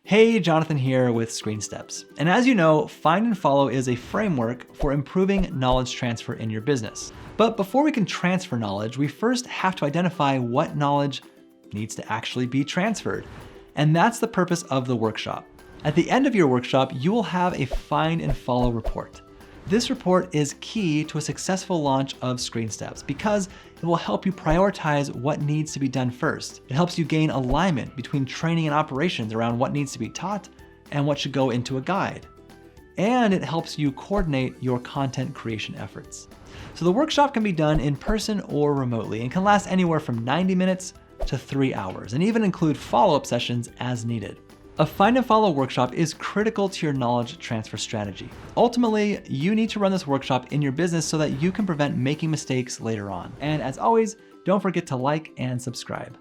Hey, Jonathan here with ScreenSteps. And as you know, Find and Follow is a framework for improving knowledge transfer in your business. But before we can transfer knowledge, we first have to identify what knowledge needs to actually be transferred. And that's the purpose of the workshop. At the end of your workshop, you will have a Find and Follow report. This report is key to a successful launch of ScreenSteps because it will help you prioritize what needs to be done first. It helps you gain alignment between training and operations around what needs to be taught and what should go into a guide. And it helps you coordinate your content creation efforts. So the workshop can be done in person or remotely and can last anywhere from 90 minutes to 3 hours and even include follow-up sessions as needed. A Find and Follow workshop is critical to your knowledge transfer strategy. Ultimately, you need to run this workshop in your business so that you can prevent making mistakes later on. And as always, don't forget to like and subscribe.